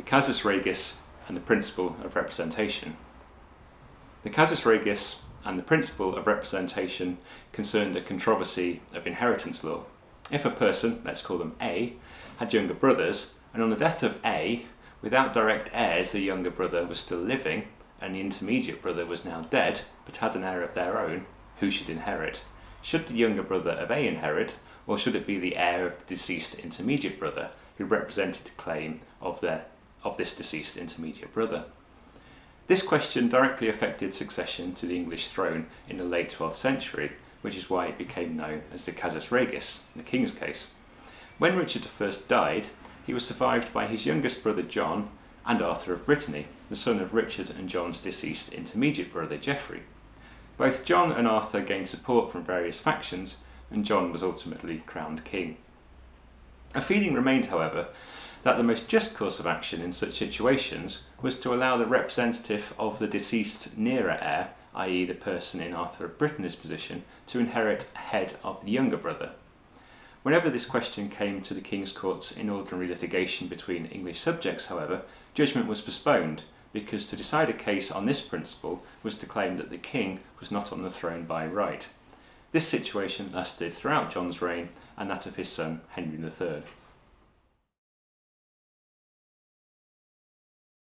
Casus Regis and the principle of representation. The Casus Regis and the principle of representation concerned a controversy of inheritance law. If a person, let's call them A, had younger brothers, and on the death of A, without direct heirs, the younger brother was still living, and the intermediate brother was now dead, but had an heir of their own, who should inherit? Should the younger brother of A inherit, or should it be the heir of the deceased intermediate brother, who represented the claim of this deceased intermediate brother? This question directly affected succession to the English throne in the late 12th century, which is why it became known as the Casus Regis, the King's case. When Richard I died, he was survived by his youngest brother John and Arthur of Brittany, the son of Richard and John's deceased intermediate brother Geoffrey. Both John and Arthur gained support from various factions, and John was ultimately crowned king. A feeling remained, however, that the most just course of action in such situations was to allow the representative of the deceased nearer heir, i.e. the person in Arthur of Brittany's position, to inherit ahead of the younger brother. Whenever this question came to the King's courts in ordinary litigation between English subjects, however, judgment was postponed, because to decide a case on this principle was to claim that the king was not on the throne by right. This situation lasted throughout John's reign and that of his son Henry III.